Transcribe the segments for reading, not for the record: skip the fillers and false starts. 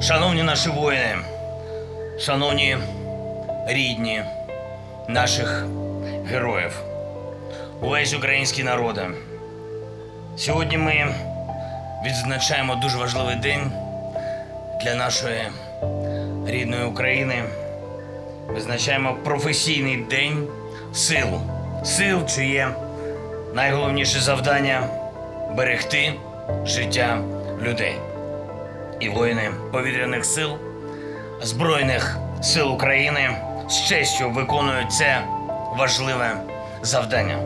Шановні наші воїни, шановні рідні наших героїв, увесь український народе. Сьогодні ми відзначаємо дуже важливий день для нашої рідної України. Визначаємо професійний день сил, чиє найголовніше завдання – берегти життя людей. І воїни повітряних сил, Збройних сил України з честю виконують це важливе завдання.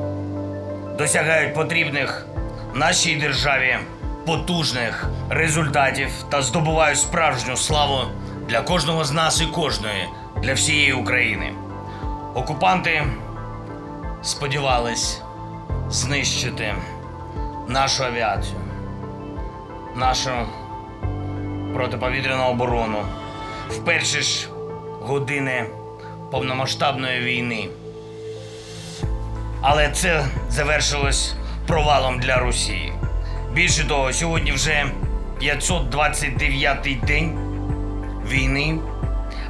Досягають потрібних нашій державі потужних результатів та здобувають справжню славу для кожного з нас і кожної, для всієї України. Окупанти сподівались знищити нашу авіацію, нашу протиповітряну оборону в перші ж години повномасштабної війни. Але це завершилось провалом для Росії. Більше того, сьогодні вже 529-й день війни,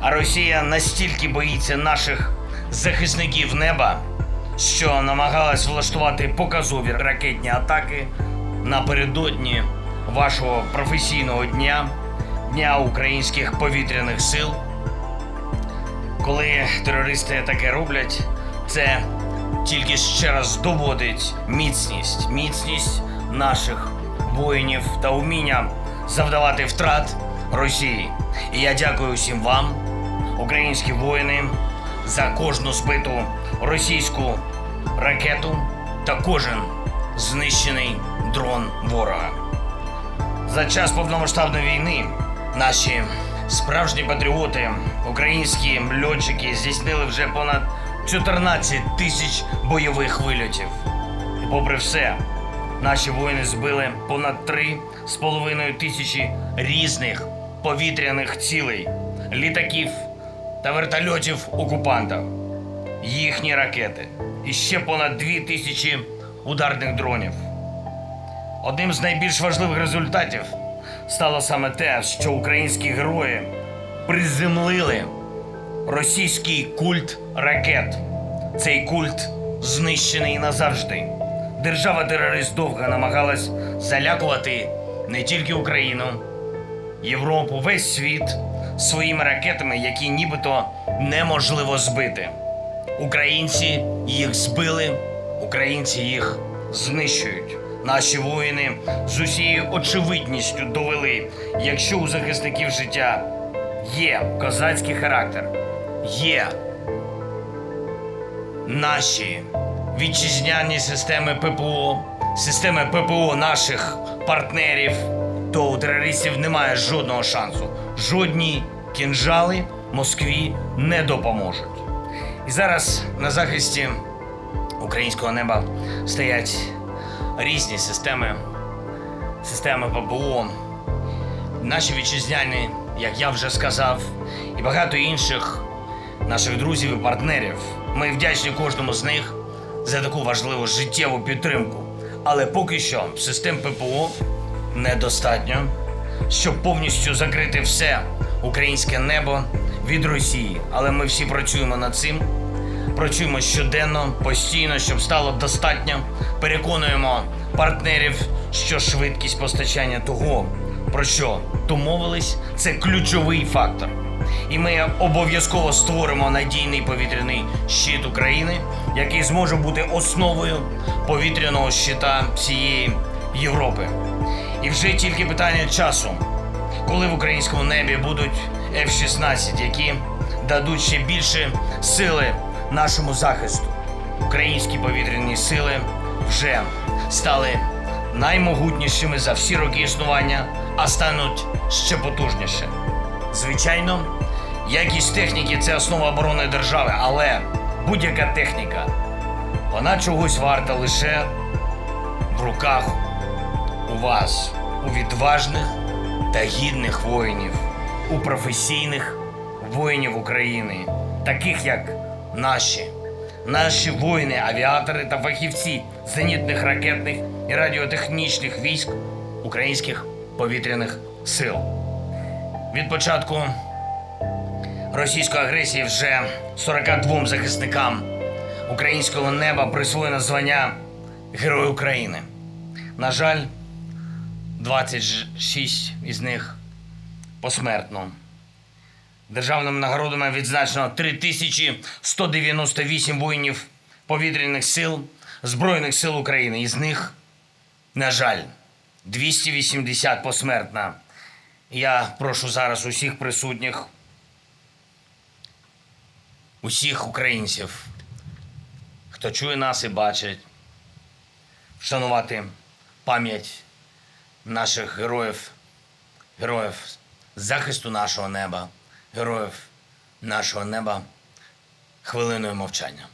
а Росія настільки боїться наших захисників неба, що намагалась влаштувати показові ракетні атаки напередодні вашого професійного дня, Дня українських повітряних сил. Коли терористи таке роблять, це тільки ще раз доводить міцність наших воїнів та вміння завдавати втрат Росії. І я дякую всім вам, українські воїни, за кожну збиту російську ракету та кожен знищений дрон ворога. За час повномасштабної війни наші справжні патріоти, українські льотчики здійснили вже понад 14 тисяч бойових вильотів. І попри все, наші воїни збили понад 3,5 тисячі різних повітряних цілей, літаків та вертольотів окупанта, їхні ракети і ще понад 2 тисячі ударних дронів. Одним з найбільш важливих результатів стало саме те, що українські герої приземлили російський культ ракет. Цей культ знищений назавжди. Держава-терорист довго намагалась залякувати не тільки Україну, Європу, весь світ своїми ракетами, які нібито неможливо збити. Українці їх збили, українці їх знищують. Наші воїни з усією очевидністю довели, якщо у захисників життя є козацький характер, є наші вітчизняні системи ППО наших партнерів, то у терористів немає жодного шансу. Жодні кінжали Москві не допоможуть. І зараз на захисті українського неба стоять різні системи ППО, наші вітчизняні, як я вже сказав, і багато інших наших друзів і партнерів. Ми вдячні кожному з них за таку важливу життєву підтримку. Але поки що систем ППО недостатньо, щоб повністю закрити все українське небо від Росії. Але ми всі працюємо над цим. Працюємо щоденно, постійно, щоб стало достатньо. Переконуємо партнерів, що швидкість постачання того, про що домовились, це ключовий фактор. І ми обов'язково створимо надійний повітряний щит України, який зможе бути основою повітряного щита всієї Європи. І вже тільки питання часу, коли в українському небі будуть F-16, які дадуть ще більше сили нашому захисту. Українські повітряні сили вже стали наймогутнішими за всі роки існування, а стануть ще потужніше. Звичайно, якість техніки – це основа оборони держави, але будь-яка техніка, вона чогось варта лише в руках у вас, у відважних та гідних воїнів, у професійних воїнів України, таких як наші воїни-авіатори та фахівці зенітних ракетних і радіотехнічних військ українських повітряних сил. Від початку російської агресії вже 42 захисникам українського неба присвоєно звання Герой України. На жаль, 26 із них посмертно. Державними нагородами відзначено 3198 воїнів повітряних сил Збройних сил України. Із них, на жаль, 280 посмертно. Я прошу зараз усіх присутніх, усіх українців, хто чує нас і бачить, вшанувати пам'ять наших героїв, героїв захисту нашого неба, героїв нашого неба хвилиною мовчання.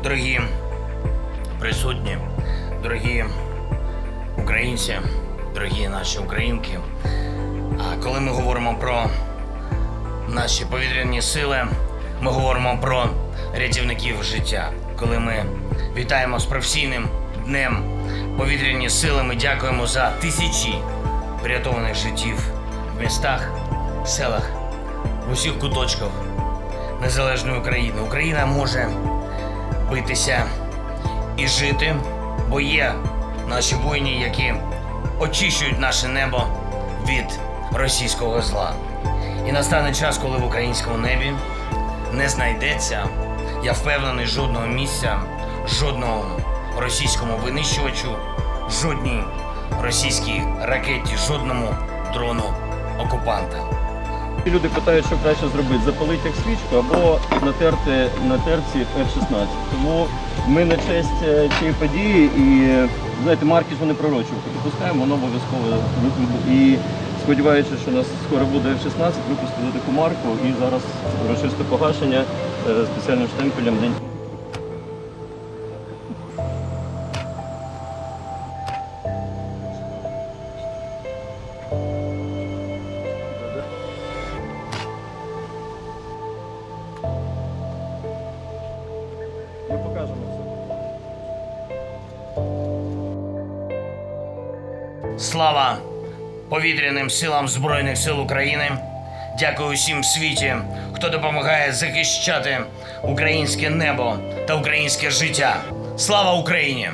Дорогі присутні, дорогі українці, дорогі наші українки, коли ми говоримо про наші повітряні сили, ми говоримо про рятівників життя. Коли ми вітаємо з професійним днем повітряні сили, ми дякуємо за тисячі врятованих життів в містах, селах, в усіх куточках незалежної України. Україна може битися і жити, бо є наші воїни, які очищують наше небо від російського зла. І настане час, коли в українському небі не знайдеться, я впевнений, жодного місця, жодного російському винищувачу, жодній російській ракеті, жодному дрону окупанта. Люди питають, що краще зробити, запалити як свічку або натерти на терці F-16. Тому ми на честь цієї події і, знаєте, марки ж вони пророчують. Випускаємо, воно обов'язково. І сподіваючись, що у нас скоро буде F-16, випустили таку марку і зараз урочисте погашення спеціальним штемпелем День. Ми покажемо все. Слава повітряним силам Збройних сил України. Дякую усім в світі, хто допомагає захищати українське небо та українське життя. Слава Україні!